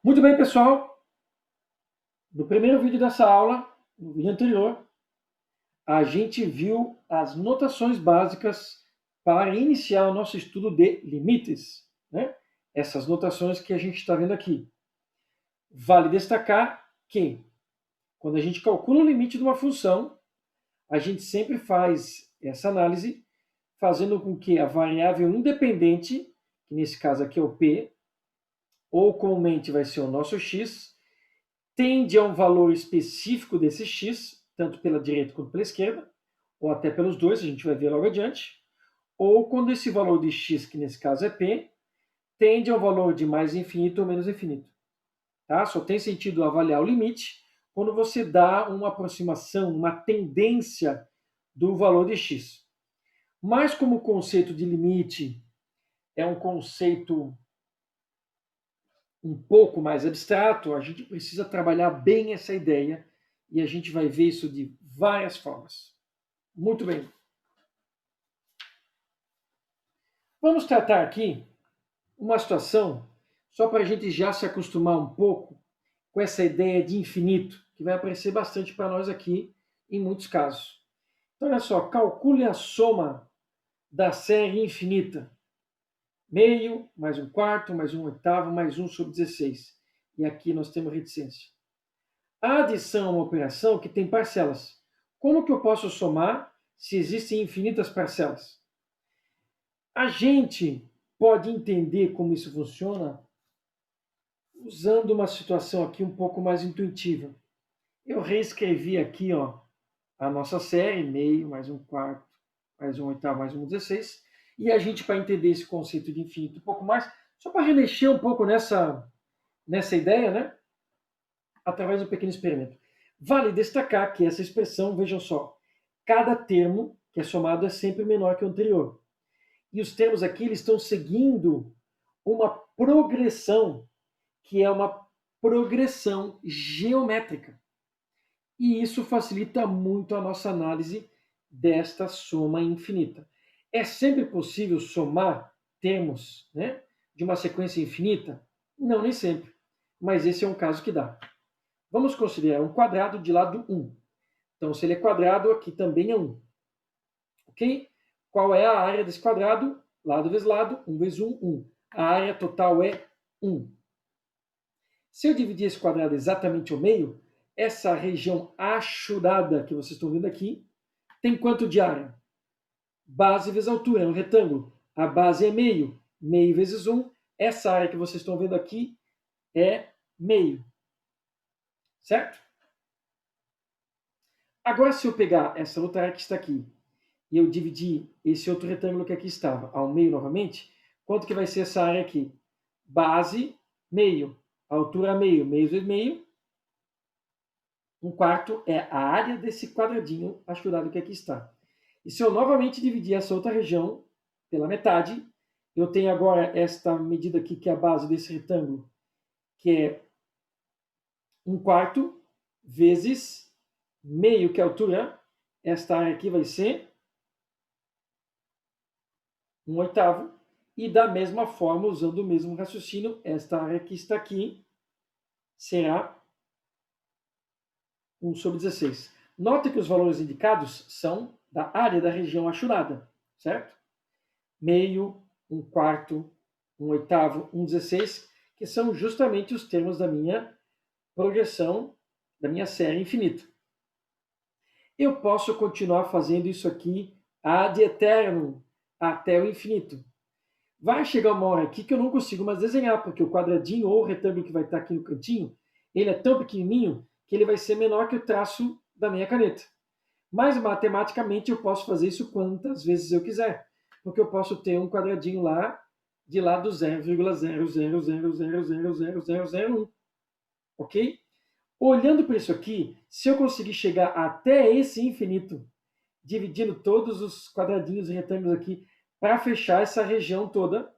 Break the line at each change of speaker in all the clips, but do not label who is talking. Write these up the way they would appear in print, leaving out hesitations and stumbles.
Muito bem, pessoal. No primeiro vídeo dessa aula, no vídeo anterior, a gente viu as notações básicas para iniciar o nosso estudo de limites, né? Essas notações que a gente está vendo aqui. Vale destacar que, quando a gente calcula o limite de uma função, a gente sempre faz essa análise fazendo com que a variável independente, que nesse caso aqui é o p, ou comumente vai ser o nosso x, tende a um valor específico desse x, tanto pela direita quanto pela esquerda, ou até pelos dois, a gente vai ver logo adiante, ou quando esse valor de x, que nesse caso é p, tende ao valor de mais infinito ou menos infinito. Tá? Só tem sentido avaliar o limite quando você dá uma aproximação, uma tendência do valor de x. Mas como o conceito de limite é um conceito um pouco mais abstrato, a gente precisa trabalhar bem essa ideia e a gente vai ver isso de várias formas. Muito bem. Vamos tratar aqui uma situação só para a gente já se acostumar um pouco com essa ideia de infinito, que vai aparecer bastante para nós aqui em muitos casos. Então, olha só, calcule a soma da série infinita. Meio, mais um quarto, mais um oitavo, mais 1 sobre 16. E aqui nós temos reticência. A adição é uma operação que tem parcelas. Como que eu posso somar se existem infinitas parcelas? A gente pode entender como isso funciona usando uma situação aqui um pouco mais intuitiva. Eu reescrevi aqui, a nossa série, meio, mais um quarto, mais um oitavo, mais um 16, e a gente, para entender esse conceito de infinito um pouco mais, só para remexer um pouco nessa ideia, né? Através de um pequeno experimento. Vale destacar que essa expressão, vejam só, cada termo que é somado é sempre menor que o anterior. E os termos aqui eles estão seguindo uma progressão, que é uma progressão geométrica. E isso facilita muito a nossa análise desta soma infinita. É sempre possível somar termos, né, de uma sequência infinita? Não, nem sempre. Mas esse é um caso que dá. Vamos considerar um quadrado de lado 1. Então, se ele é quadrado, aqui também é 1. Ok? Qual é a área desse quadrado? Lado vezes lado, 1 vezes 1, 1. A área total é 1. Se eu dividir esse quadrado exatamente ao meio, essa região achurada que vocês estão vendo aqui, tem quanto de área? Base vezes altura, é um retângulo. A base é meio, meio vezes 1. Essa área que vocês estão vendo aqui é meio. Certo? Agora, se eu pegar essa outra área que está aqui e eu dividir esse outro retângulo que aqui estava ao meio novamente, quanto que vai ser essa área aqui? Base, meio. Altura, meio. Meio vezes meio. Um quarto é a área desse quadradinho achurado que aqui está. E se eu novamente dividir essa outra região pela metade, eu tenho agora esta medida aqui, que é a base desse retângulo, que é um quarto vezes meio, que é a altura. Esta área aqui vai ser um oitavo. E da mesma forma, usando o mesmo raciocínio, esta área que está aqui será 1 sobre 16. Nota que os valores indicados são da área da região achurada, certo? Meio, um quarto, um oitavo, um 16, que são justamente os termos da minha progressão, da minha série infinita. Eu posso continuar fazendo isso aqui ad eternum, até o infinito. Vai chegar uma hora aqui que eu não consigo mais desenhar, porque o quadradinho ou o retângulo que vai estar aqui no cantinho, ele é tão pequenininho que ele vai ser menor que o traço da minha caneta. Mas matematicamente eu posso fazer isso quantas vezes eu quiser, porque eu posso ter um quadradinho lá de lado 0,000000001, ok? Olhando para isso aqui, se eu conseguir chegar até esse infinito, dividindo todos os quadradinhos e retângulos aqui para fechar essa região toda,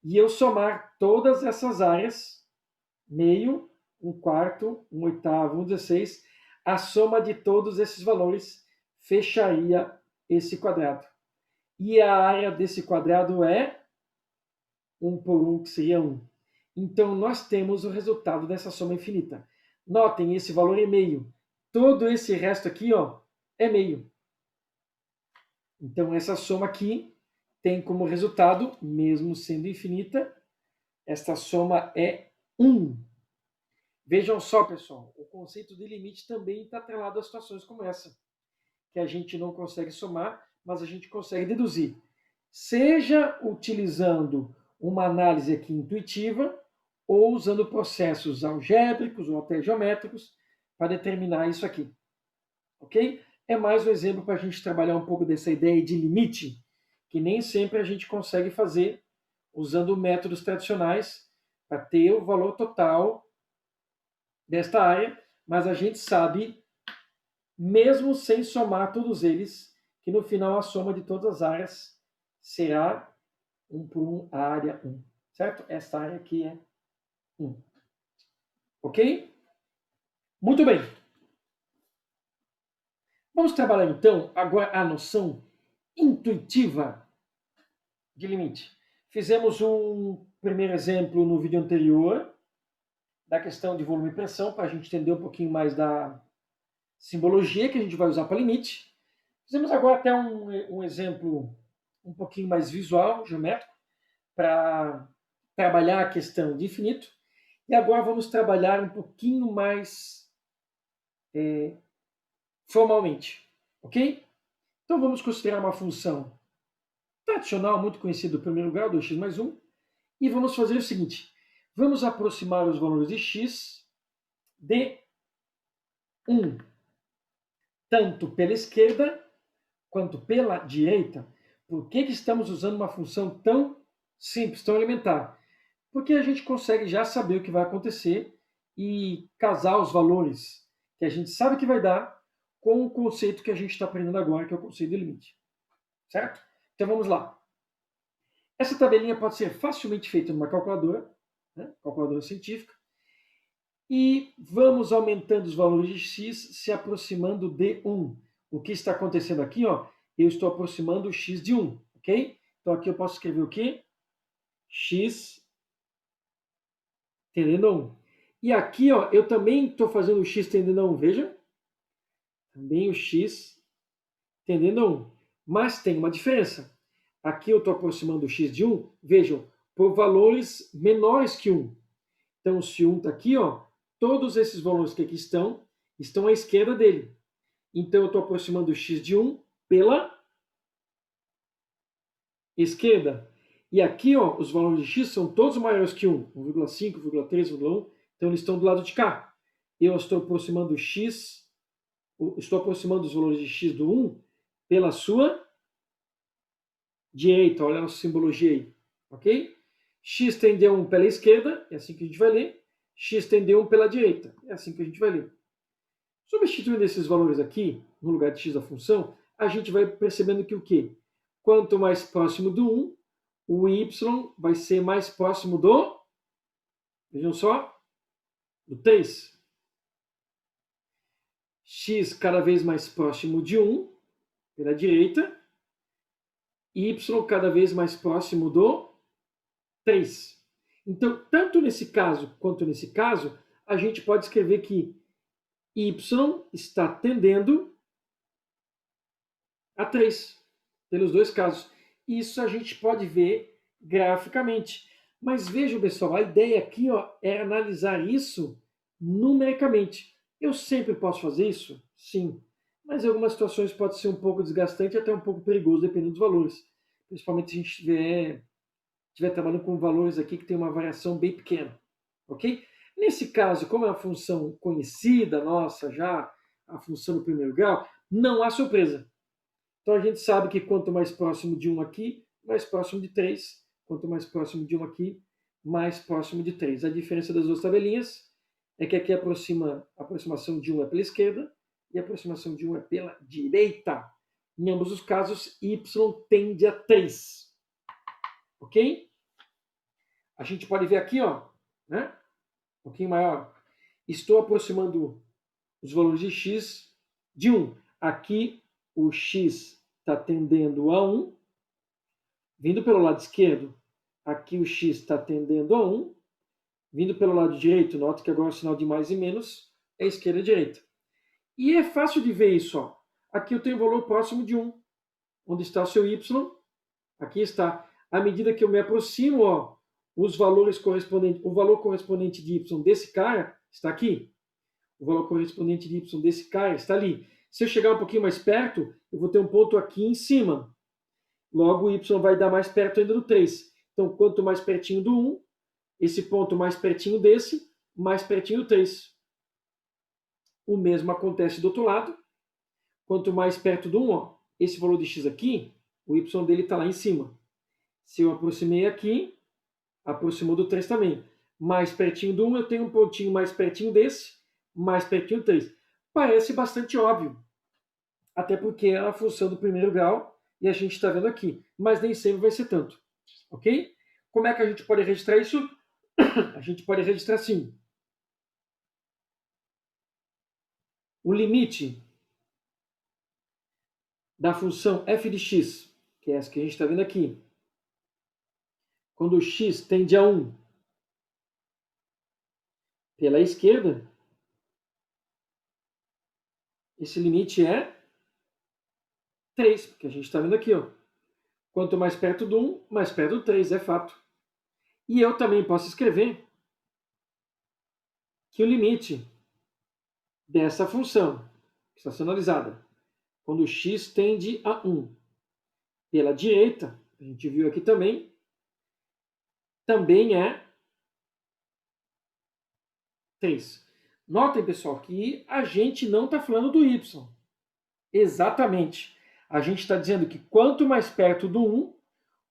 e eu somar todas essas áreas, meio, um quarto, um oitavo, um 16, a soma de todos esses valores fecharia esse quadrado. E a área desse quadrado é 1 por 1, que seria 1. Então, nós temos o resultado dessa soma infinita. Notem, esse valor é meio. Todo esse resto aqui, ó, é meio. Então, essa soma aqui tem como resultado, mesmo sendo infinita, esta soma é 1. Vejam só, pessoal, o conceito de limite também está atrelado a situações como essa, que a gente não consegue somar, mas a gente consegue deduzir. Seja utilizando uma análise aqui intuitiva, ou usando processos algébricos ou até geométricos para determinar isso aqui. Ok? É mais um exemplo para a gente trabalhar um pouco dessa ideia de limite, que nem sempre a gente consegue fazer usando métodos tradicionais para ter o valor total desta área, mas a gente sabe, mesmo sem somar todos eles, que no final a soma de todas as áreas será 1 por 1 a área 1, certo? Esta área aqui é 1. Ok? Muito bem. Vamos trabalhar então agora a noção intuitiva de limite. Fizemos um primeiro exemplo no vídeo anterior da questão de volume e pressão, para a gente entender um pouquinho mais da simbologia que a gente vai usar para limite. Fizemos agora até um exemplo um pouquinho mais visual, geométrico, para trabalhar a questão de infinito. E agora vamos trabalhar um pouquinho mais formalmente, ok? Então vamos considerar uma função tradicional, muito conhecida do primeiro grau, 2x mais 1, e vamos fazer o seguinte, vamos aproximar os valores de x de 1, tanto pela esquerda quanto pela direita. Por que estamos usando uma função tão simples, tão elementar? Porque a gente consegue já saber o que vai acontecer e casar os valores que a gente sabe que vai dar com o conceito que a gente está aprendendo agora, que é o conceito de limite. Certo? Então vamos lá. Essa tabelinha pode ser facilmente feita numa calculadora, né? Calculadora científica, e vamos aumentando os valores de x se aproximando de 1. O que está acontecendo aqui, ó, eu estou aproximando o x de 1, ok? Então aqui eu posso escrever o quê? X tendendo a 1. E aqui, ó, eu também estou fazendo o x tendendo a 1, veja? Também o x tendendo a 1. Mas tem uma diferença. Aqui eu estou aproximando o x de 1, vejam, por valores menores que 1. Então, se 1 está aqui, ó, todos esses valores que aqui estão à esquerda dele. Então, eu estou aproximando o x de 1 pela esquerda. E aqui, ó, os valores de x são todos maiores que 1, 1,5, 1,3, 1,1. Então, eles estão do lado de cá. Eu estou aproximando o x, estou aproximando os valores de x do 1 pela sua direita. Olha a nossa simbologia aí, ok? X tende a 1 pela esquerda, é assim que a gente vai ler. X tende a 1 pela direita, é assim que a gente vai ler. Substituindo esses valores aqui, no lugar de x da função, a gente vai percebendo que o quê? Quanto mais próximo do 1, o y vai ser mais próximo do, vejam só, do 3. X cada vez mais próximo de 1, pela direita, y cada vez mais próximo do 3. Então, tanto nesse caso quanto nesse caso, a gente pode escrever que y está tendendo a 3, pelos dois casos. Isso a gente pode ver graficamente. Mas vejam, pessoal, a ideia aqui, ó, é analisar isso numericamente. Eu sempre posso fazer isso? Sim. Mas em algumas situações pode ser um pouco desgastante e até um pouco perigoso, dependendo dos valores. Principalmente se a gente estiver trabalhando com valores aqui que tem uma variação bem pequena. Ok? Nesse caso, como é uma função conhecida nossa já, a função do primeiro grau, não há surpresa. Então a gente sabe que quanto mais próximo de 1 aqui, mais próximo de 3. Quanto mais próximo de 1 aqui, mais próximo de 3. A diferença das duas tabelinhas é que aqui a aproximação de 1 é pela esquerda e a aproximação de 1 é pela direita. Em ambos os casos, y tende a 3. Ok? A gente pode ver aqui, ó, né? Um pouquinho maior. Estou aproximando os valores de x de 1. Aqui o x está tendendo a 1. Vindo pelo lado esquerdo, aqui o x está tendendo a 1. Vindo pelo lado direito, note que agora o sinal de mais e menos é esquerda e direita. E é fácil de ver isso. Ó. Aqui eu tenho o valor próximo de 1. Onde está o seu y? Aqui está. À medida que eu me aproximo, ó, os valores correspondentes, o valor correspondente de y desse cara está aqui. O valor correspondente de y desse cara está ali. Se eu chegar um pouquinho mais perto, eu vou ter um ponto aqui em cima. Logo, o y vai dar mais perto ainda do 3. Então, quanto mais pertinho do 1, esse ponto mais pertinho desse, mais pertinho do 3. O mesmo acontece do outro lado. Quanto mais perto do 1, ó, esse valor de x aqui, o y dele está lá em cima. Se eu aproximei aqui, aproximou do 3 também. Mais pertinho do 1, eu tenho um pontinho mais pertinho desse, mais pertinho do 3. Parece bastante óbvio, até porque é a função do primeiro grau e a gente está vendo aqui, mas nem sempre vai ser tanto, ok? Como é que a gente pode registrar isso? A gente pode registrar assim. O limite da função f de x, que é essa que a gente está vendo aqui, quando x tende a 1 pela esquerda, esse limite é 3, porque a gente está vendo aqui, ó. Quanto mais perto do 1, mais perto do 3, é fato. E eu também posso escrever que o limite dessa função, que está sendo analisada, quando x tende a 1 pela direita, a gente viu aqui também é 3. Notem, pessoal, que a gente não está falando do y. Exatamente. A gente está dizendo que quanto mais perto do 1,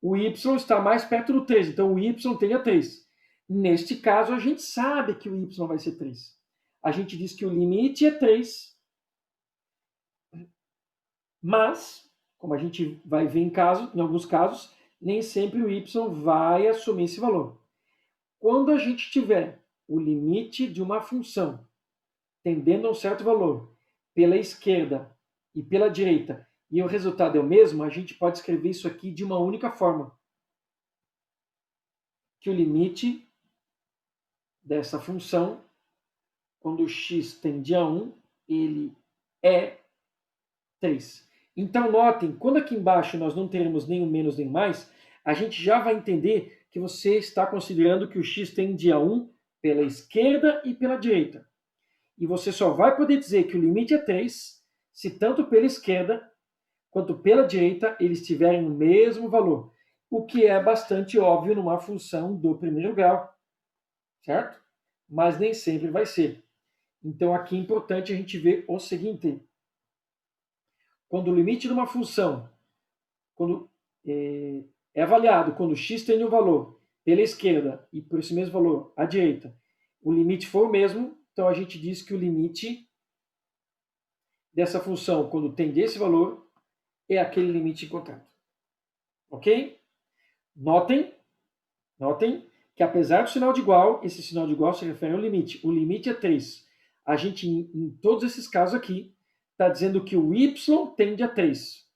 o y está mais perto do 3. Então, o y tende a 3. Neste caso, a gente sabe que o y vai ser 3. A gente diz que o limite é 3. Mas, como a gente vai ver em alguns casos, nem sempre o y vai assumir esse valor. Quando a gente tiver o limite de uma função tendendo a um certo valor pela esquerda e pela direita, e o resultado é o mesmo, a gente pode escrever isso aqui de uma única forma. Que o limite dessa função, quando x tende a 1, ele é 3. Então, notem, quando aqui embaixo nós não teremos nem o menos nem o mais, a gente já vai entender que você está considerando que o x tende a 1 pela esquerda e pela direita. E você só vai poder dizer que o limite é 3 se tanto pela esquerda quanto pela direita eles tiverem o mesmo valor, o que é bastante óbvio numa função do primeiro grau, certo? Mas nem sempre vai ser. Então aqui é importante a gente ver o seguinte: quando o limite de uma função é avaliado quando x tem um valor pela esquerda e por esse mesmo valor à direita, o limite for o mesmo, então a gente diz que o limite dessa função, quando tem desse valor, é aquele limite encontrado. Ok? Notem que apesar do sinal de igual, esse sinal de igual se refere ao limite. O limite é 3. A gente, em todos esses casos aqui, está dizendo que o y tende a 3.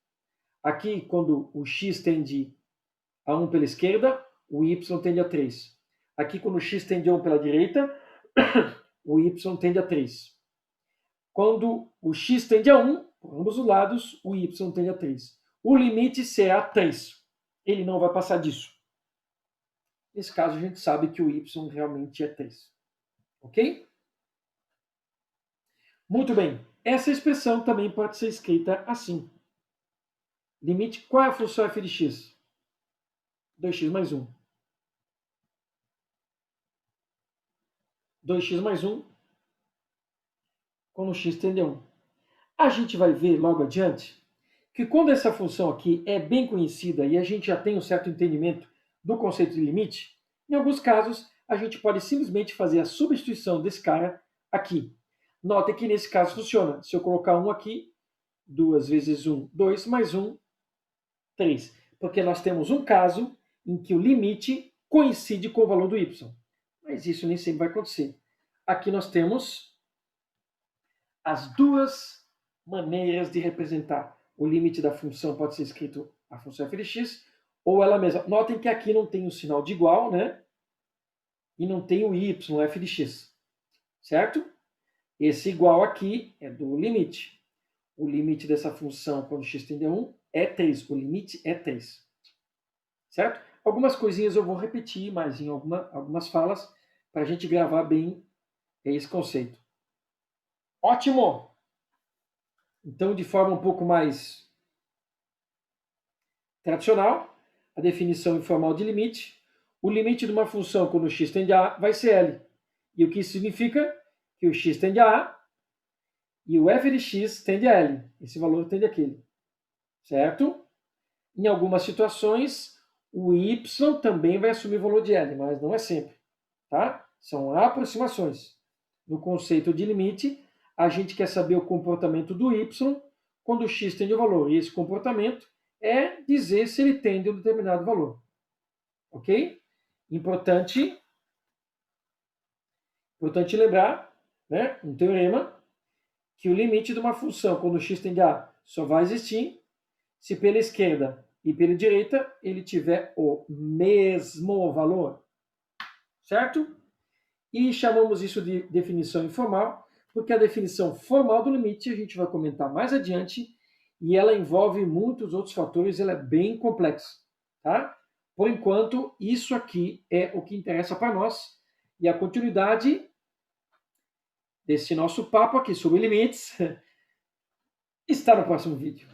Aqui, quando o x tende a 1 pela esquerda, o y tende a 3. Aqui, quando o x tende a 1 pela direita, o y tende a 3. Quando o x tende a 1, por ambos os lados, o y tende a 3. O limite será 3. Ele não vai passar disso. Nesse caso, a gente sabe que o y realmente é 3. Ok? Muito bem. Essa expressão também pode ser escrita assim. Limite, qual é a função f de x? 2x mais 1. 2x mais 1, quando x tende a 1. A gente vai ver logo adiante que quando essa função aqui é bem conhecida e a gente já tem um certo entendimento do conceito de limite, em alguns casos a gente pode simplesmente fazer a substituição desse cara aqui. Note que nesse caso funciona. Se eu colocar 1 aqui, 2 vezes 1, 2, mais 1, 3. Porque nós temos um caso em que o limite coincide com o valor do y. Mas isso nem sempre vai acontecer. Aqui nós temos as duas maneiras de representar. O limite da função pode ser escrito a função f de x ou ela mesma. Notem que aqui não tem o sinal de igual, né? e não tem o y, f de x, certo? Esse igual aqui é do limite. O limite dessa função quando x tende a 1 é 3. O limite é 3. Certo? Algumas coisinhas eu vou repetir mais em algumas falas para a gente gravar bem esse conceito. Ótimo! Então, de forma um pouco mais tradicional, a definição informal de limite. O limite de uma função quando x tende a A vai ser L. E o que isso significa? Que o x tende a A e o f de x tende a L. Esse valor tende àquele. Certo? Em algumas situações, o y também vai assumir o valor de L, mas não é sempre. Tá? São aproximações. No conceito de limite, a gente quer saber o comportamento do y quando o x tende ao valor. E esse comportamento é dizer se ele tende a um determinado valor. Ok? Importante lembrar, né, um teorema, que o limite de uma função quando x tende a A só vai existir se pela esquerda e pela direita ele tiver o mesmo valor. Certo? E chamamos isso de definição informal, porque a definição formal do limite a gente vai comentar mais adiante e ela envolve muitos outros fatores, ela é bem complexa. Tá? Por enquanto, isso aqui é o que interessa para nós e a continuidade desse nosso papo aqui sobre limites está no próximo vídeo.